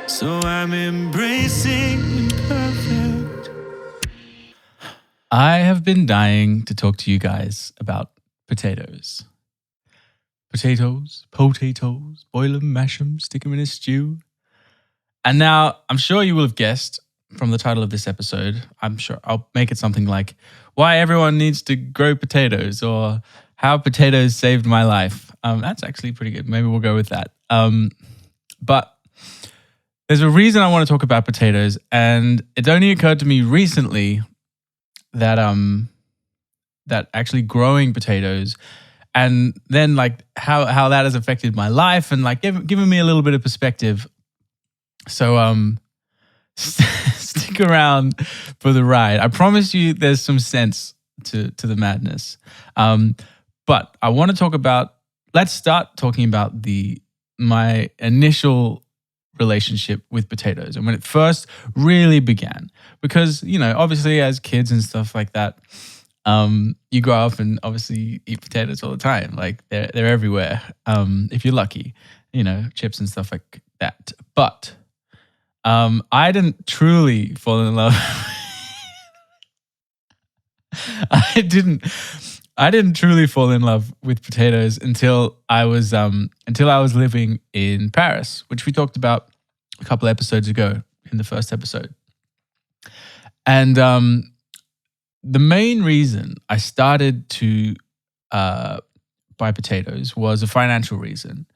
So I'm embracing imperfect. I have been dying to talk to you guys about potatoes. Potatoes, boil them, mash them, stick them in a stew. And now I'm sure you will have guessed from the title of this episode, I'm sure I'll make it something like why everyone needs to grow potatoes or how potatoes saved my life. That's actually pretty good. Maybe we'll go with that. But there's a reason I want to talk about potatoes, and it only occurred to me recently that that actually growing potatoes and then like how that has affected my life and like giving me a little bit of perspective. So stick around for the ride. I promise you there's some sense to the madness. But I want to let's start talking about my initial relationship with potatoes and when it first really began. Because, obviously as kids and stuff like that, you grow up and obviously eat potatoes all the time. Like they're everywhere. If you're lucky, chips and stuff like that. But I didn't truly fall in love. I didn't truly fall in love with potatoes until I was living in Paris, which we talked about a couple episodes ago in the first episode. And the main reason I started to buy potatoes was a financial reason.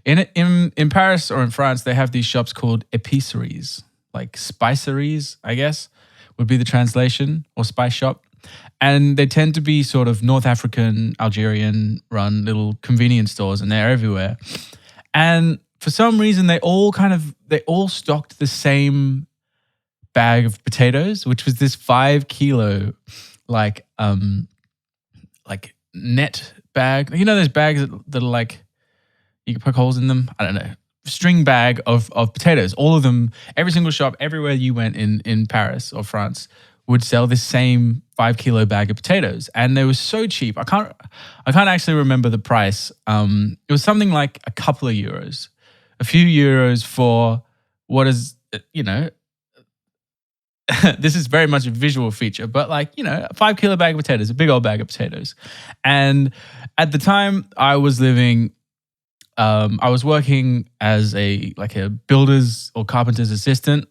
In Paris or in France, they have these shops called épiceries, like spiceries, I guess, would be the translation, or spice shop. And they tend to be sort of North African, Algerian run little convenience stores, and they're everywhere. And for some reason, they all stocked the same bag of potatoes, which was this 5 kilo, like net bag. Those bags that are like, you can poke holes in them. I don't know. String bag of potatoes. All of them, every single shop, everywhere you went in Paris or France would sell this same 5 kilo bag of potatoes. And they were so cheap. I can't actually remember the price. It was something like a couple of euros. A few euros for what is, this is very much a visual feature, but a 5 kilo bag of potatoes, a big old bag of potatoes. And at the time I was working as a builder's or carpenter's assistant.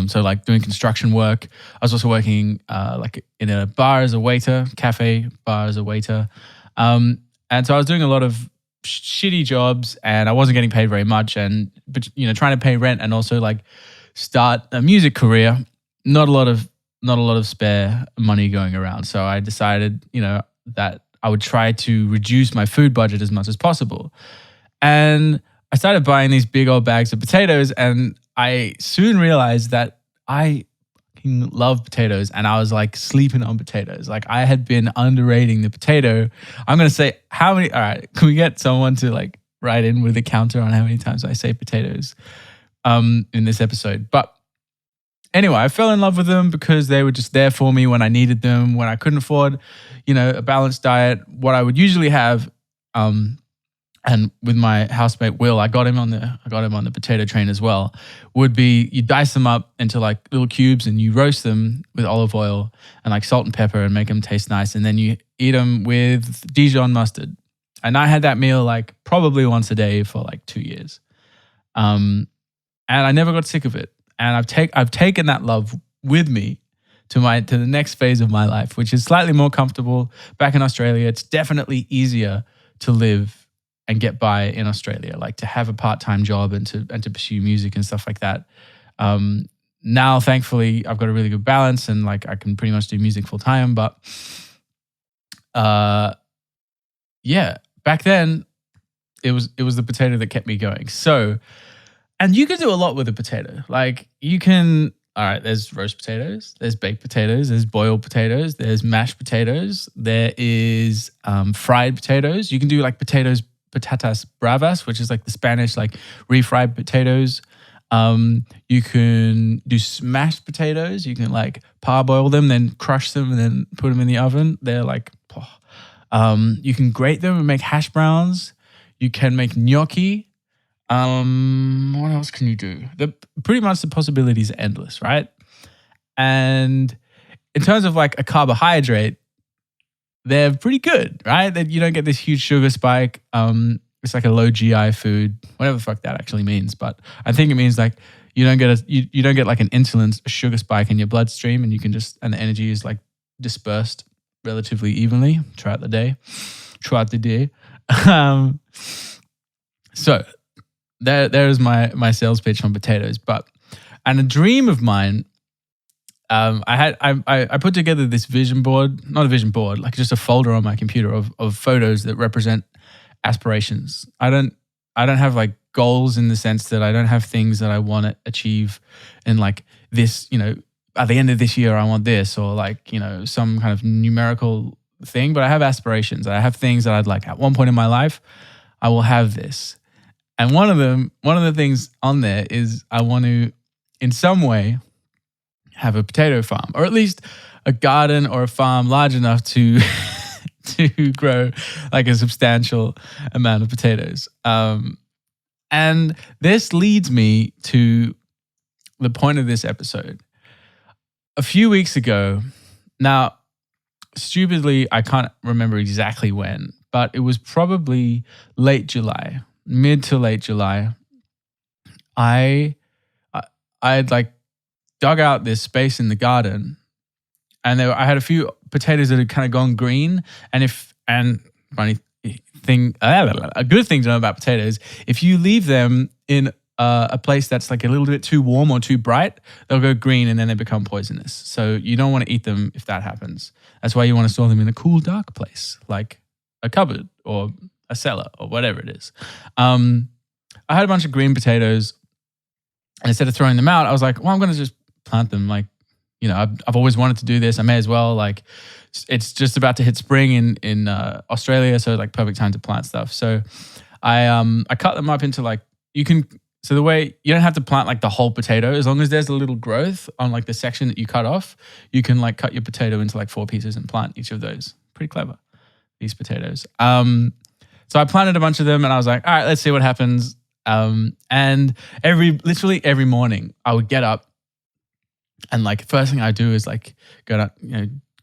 So like doing construction work. I was also working in a bar as a waiter, cafe bar as a waiter. And so I was doing a lot of shitty jobs and I wasn't getting paid very much but trying to pay rent and also start a music career, not a lot of spare money going around. So I decided, that I would try to reduce my food budget as much as possible. And I started buying these big old bags of potatoes, and I soon realized that I fucking love potatoes, and I was sleeping on potatoes. I had been underrating the potato. I'm going to say how many, all right, can we get someone to write in with a counter on how many times I say potatoes in this episode? But anyway, I fell in love with them because they were just there for me when I needed them, when I couldn't afford, a balanced diet. What I would usually have, and with my housemate Will, I got him on the potato train as well, would be you dice them up into little cubes and you roast them with olive oil and salt and pepper and make them taste nice, and then you eat them with Dijon mustard. And I had that meal probably once a day for 2 years, and I never got sick of it. And I've taken that love with me to the next phase of my life, which is slightly more comfortable. Back in Australia, it's definitely easier to live and get by in Australia, to have a part-time job and to pursue music and stuff like that. Now, thankfully, I've got a really good balance and I can pretty much do music full time. But yeah, back then it was the potato that kept me going. So, and you can do a lot with a potato. All right, there's roast potatoes, there's baked potatoes, there's boiled potatoes, there's mashed potatoes, there is fried potatoes. You can do patatas bravas, which is the Spanish refried potatoes. You can do smashed potatoes. You can parboil them, then crush them, and then put them in the oven. They're you can grate them and make hash browns. You can make gnocchi. What else can you do? Pretty much the possibilities are endless, right? And in terms of like a carbohydrate, they're pretty good, right? That you don't get this huge sugar spike. It's like a low GI food, whatever the fuck that actually means. But I think it means like you don't get like an insulin sugar spike in your bloodstream, and and the energy is like dispersed relatively evenly throughout the day. So there is my sales pitch on potatoes. And a dream of mine, I put together this vision board, not a vision board, like just a folder on my computer of photos that represent aspirations. I don't have like goals in the sense that I don't have things that I want to achieve in like this, at the end of this year I want this, or like, some kind of numerical thing, but I have aspirations. I have things that I'd like at one point in my life, I will have this. And one of the things on there is I want to, in some way, have a potato farm, or at least a garden or a farm large enough to to grow like a substantial amount of potatoes. And this leads me to the point of this episode. A few weeks ago, now, stupidly, I can't remember exactly when, but it was probably late July, mid to late July. I had like dug out this space in the garden, and I had a few potatoes that had kind of gone green. And funny thing, a good thing to know about potatoes, if you leave them in a place that's like a little bit too warm or too bright, they'll go green and then they become poisonous. So you don't want to eat them if that happens. That's why you want to store them in a cool, dark place, like a cupboard or a cellar or whatever it is. I had a bunch of green potatoes, and instead of throwing them out, I was like, well, I'm going to just plant them. Like, I've always wanted to do this. I may as well. Like, it's just about to hit spring in Australia, so like perfect time to plant stuff. So I cut them up into like, so the way you don't have to plant like the whole potato, as long as there's a little growth on like the section that you cut off, you can like cut your potato into like 4 pieces and plant each of those. Pretty clever, these potatoes. So I planted a bunch of them, and I was like, all right, let's see what happens. And literally every morning I would get up, and like first thing I do is like go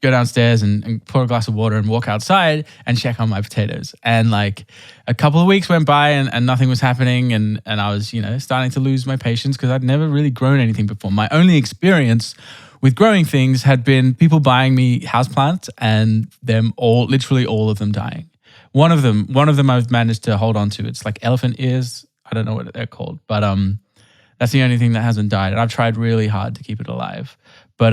downstairs and pour a glass of water and walk outside and check on my potatoes. And like a couple of weeks went by and nothing was happening, and I was starting to lose my patience because I'd never really grown anything before. My only experience with growing things had been people buying me houseplants and literally all of them dying. One of them I've managed to hold on to. It's like elephant ears. I don't know what they're called, but that's the only thing that hasn't died. And I've tried really hard to keep it alive. But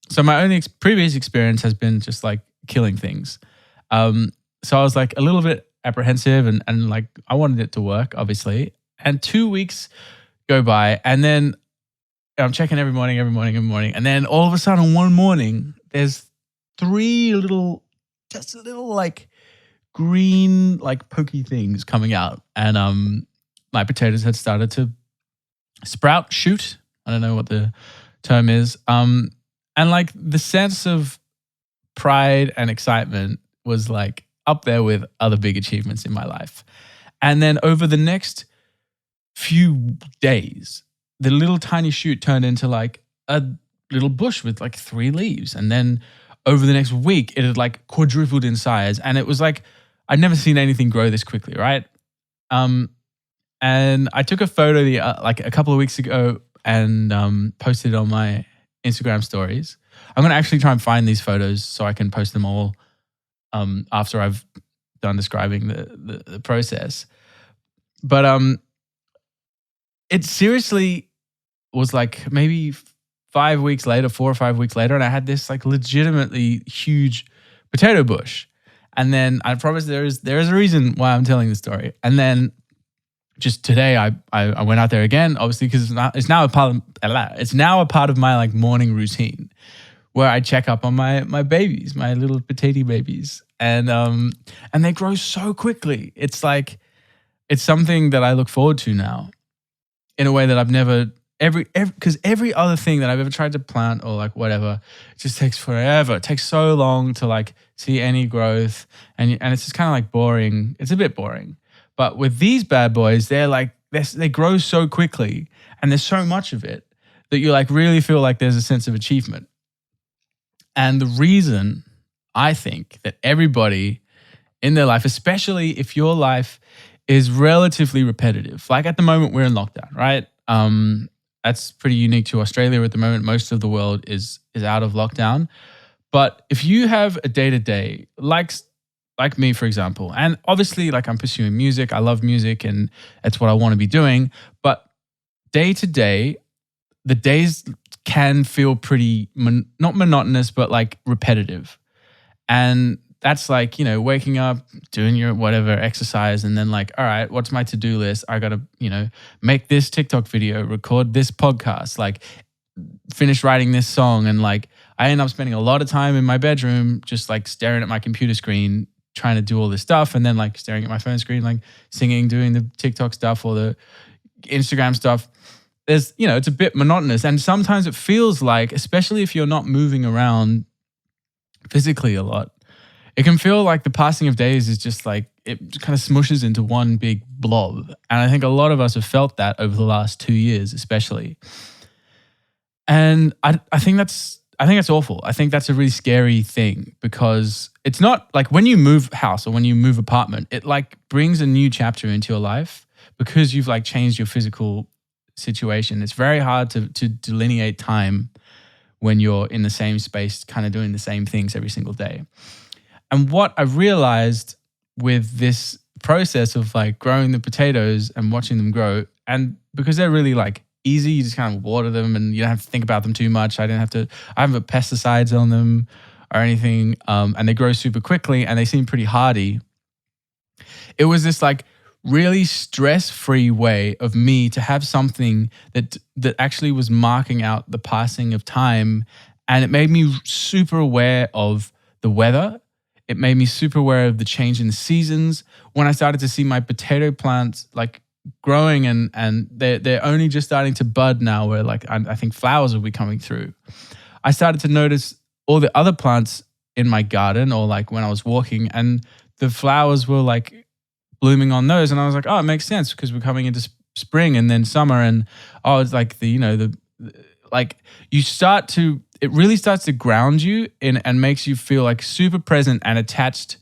so my only previous experience has been just like killing things. So I was like a little bit apprehensive and like I wanted it to work, obviously. And 2 weeks go by, and then I'm checking every morning. And then all of a sudden one morning, there's 3 little like green, like pokey things coming out. And my potatoes had started to shoot. I don't know what the term is. And like the sense of pride and excitement was like up there with other big achievements in my life. And then over the next few days, the little tiny shoot turned into like a little bush with like 3 leaves. And then over the next week, it had like quadrupled in size. And it was like, I'd never seen anything grow this quickly, right? And I took a photo like a couple of weeks ago and posted it on my Instagram stories. I'm going to actually try and find these photos so I can post them all after I've done describing the process. But it seriously was like maybe 4 or 5 weeks later, and I had this like legitimately huge potato bush. And then I promise there is a reason why I'm telling this story. And then just today, I went out there again, obviously, because it's now a part of my like morning routine where I check up on my babies, my little potato babies, and they grow so quickly. It's like it's something that I look forward to now, in a way that I've never because every other thing that I've ever tried to plant or like whatever, it just takes forever. It takes so long to like see any growth, and it's just kind of like boring. It's a bit boring. But with these bad boys, they grow so quickly and there's so much of it that you like really feel like there's a sense of achievement. And the reason I think that everybody in their life, especially if your life is relatively repetitive, like at the moment we're in lockdown, right? That's pretty unique to Australia at the moment. Most of the world is out of lockdown. But if you have a day-to-day, like me, for example, and obviously like I'm pursuing music, I love music and that's what I want to be doing. But day-to-day, the days can feel pretty, not monotonous, but like repetitive. And that's like, waking up, doing your whatever exercise, and then like, all right, what's my to-do list? I got to, make this TikTok video, record this podcast, like finish writing this song. And like, I end up spending a lot of time in my bedroom, just like staring at my computer screen, trying to do all this stuff. And then like staring at my phone screen, like singing, doing the TikTok stuff or the Instagram stuff. There's, it's a bit monotonous. And sometimes it feels like, especially if you're not moving around physically a lot, it can feel like the passing of days is just like, it kind of smushes into one big blob. And I think a lot of us have felt that over the last 2 years, especially. And I think that's awful. I think that's a really scary thing because it's not like when you move house or when you move apartment, it like brings a new chapter into your life because you've like changed your physical situation. It's very hard to delineate time when you're in the same space, kind of doing the same things every single day. And what I realized with this process of like growing the potatoes and watching them grow, and because they're really like easy, you just kind of water them and you don't have to think about them too much. I haven't put pesticides on them or anything. And they grow super quickly and they seem pretty hardy. It was this like really stress-free way of me to have something that actually was marking out the passing of time. And it made me super aware of the weather. It made me super aware of the change in the seasons. When I started to see my potato plants like growing and they're only just starting to bud now, where like I think flowers will be coming through. I started to notice all the other plants in my garden or like when I was walking and the flowers were like blooming on those. And I was like, oh, it makes sense because we're coming into spring and then summer. And it's like it really starts to ground you and makes you feel like super present and attached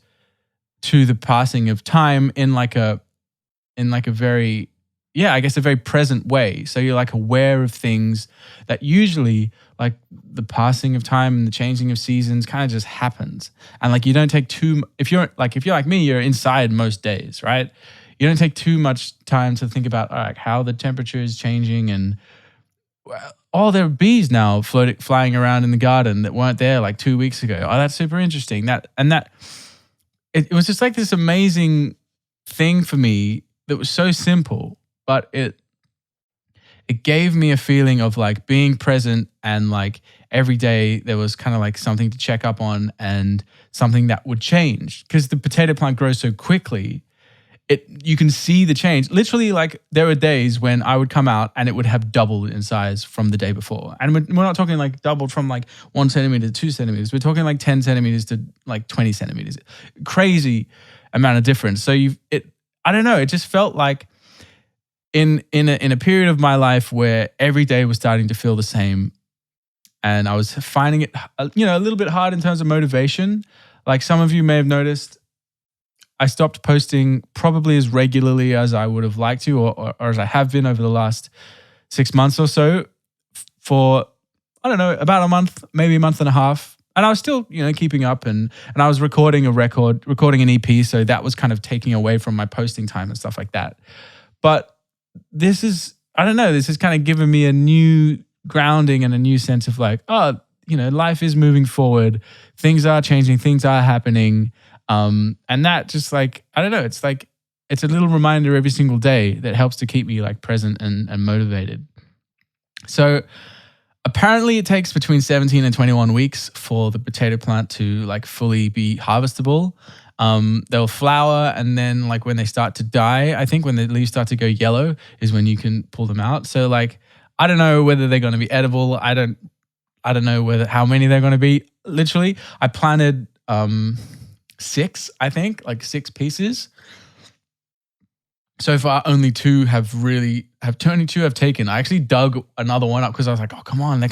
to the passing of time in a very, I guess a very present way. So you're like aware of things that usually like the passing of time and the changing of seasons kind of just happens. And like you don't take if you're like me, you're inside most days, right? You don't take too much time to think about how the temperature is changing and there are bees now flying around in the garden that weren't there like 2 weeks ago. Oh, that's super interesting. It was just like this amazing thing for me that was so simple, but it gave me a feeling of like being present and like every day there was kind of like something to check up on and something that would change because the potato plant grows so quickly. You can see the change. Literally, like there were days when I would come out and it would have doubled in size from the day before. And we're not talking like doubled from like 1 centimeter to 2 centimeters. We're talking like 10 centimeters to like 20 centimeters. Crazy amount of difference. So I don't know. It just felt like in a period of my life where every day was starting to feel the same, and I was finding it, a little bit hard in terms of motivation. Like some of you may have noticed, I stopped posting probably as regularly as I would have liked to, or as I have been over the last 6 months or so, for I don't know, about a month, maybe a month and a half. And I was still, keeping up and I was recording an EP. So that was kind of taking away from my posting time and stuff like that. But this is kind of given me a new grounding and a new sense of like, life is moving forward. Things are changing. Things are happening. And that just like, I don't know, it's like, it's a little reminder every single day that helps to keep me like present and motivated. So apparently it takes between 17 and 21 weeks for the potato plant to like fully be harvestable. They'll flower and then like when they start to die, I think when the leaves start to go yellow is when you can pull them out. So like, I don't know whether they're going to be edible. I don't know how many they're going to be. Literally, I planted 6, I think, like 6 pieces. so far only two have taken. I actually dug another one up because I was like, oh, come on,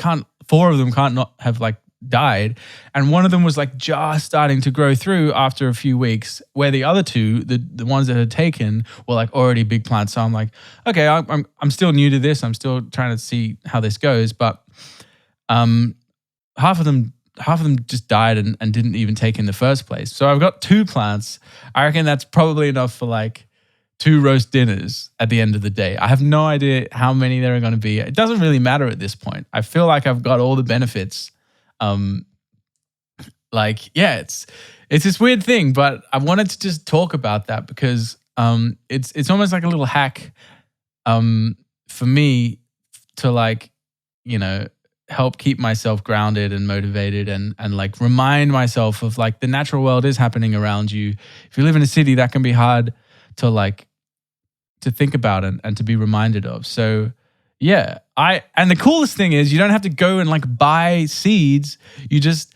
four of them can't not have like died. And one of them was like just starting to grow through after a few weeks, where the other two, the ones that had taken, were like already big plants. So I'm like, okay, I'm still new to this. I'm still trying to see how this goes. But half of them just died and didn't even take in the first place. So I've got two plants. I reckon that's probably enough for like 2 roast dinners at the end of the day. I have no idea how many there are going to be. It doesn't really matter at this point. I feel like I've got all the benefits. It's this weird thing, but I wanted to just talk about that because it's almost like a little hack for me to like, help keep myself grounded and motivated and like remind myself of like the natural world is happening around you. If you live in a city, that can be hard to think about and to be reminded of. So yeah, and the coolest thing is you don't have to go and like buy seeds. You just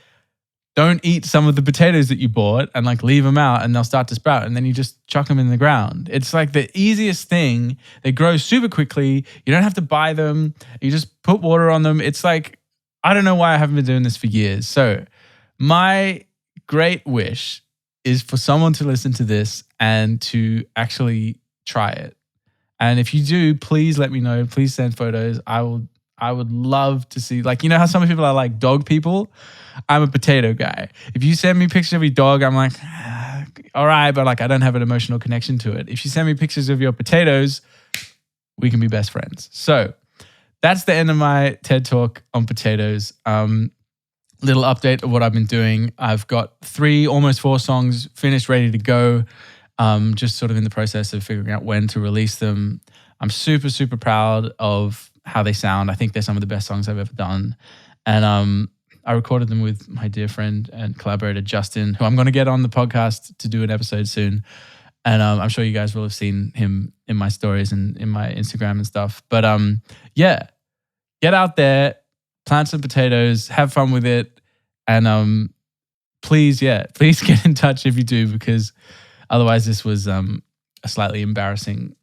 don't eat some of the potatoes that you bought and like leave them out and they'll start to sprout and then you just chuck them in the ground. It's like the easiest thing. They grow super quickly. You don't have to buy them. You just put water on them. It's like, I don't know why I haven't been doing this for years. So my great wish is for someone to listen to this and to actually try it. And if you do, please let me know. Please send photos. I would love to see, like, you know how some people are like dog people? I'm a potato guy. If you send me pictures of your dog, I'm like, all right, but like I don't have an emotional connection to it. If you send me pictures of your potatoes, we can be best friends. So that's the end of my TED Talk on potatoes. Little update of what I've been doing. I've got 3, almost 4 songs finished, ready to go. Just sort of in the process of figuring out when to release them. I'm super, super proud of how they sound. I think they're some of the best songs I've ever done. And I recorded them with my dear friend and collaborator, Justin, who I'm going to get on the podcast to do an episode soon. And I'm sure you guys will have seen him in my stories and in my Instagram and stuff. But yeah, get out there, plant some potatoes, have fun with it. And please get in touch if you do, because otherwise this was a slightly embarrassing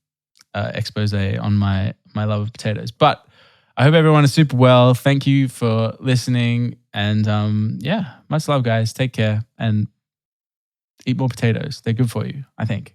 expose on my love of potatoes. But I hope everyone is super well. Thank you for listening. And much love, guys. Take care and eat more potatoes. They're good for you, I think.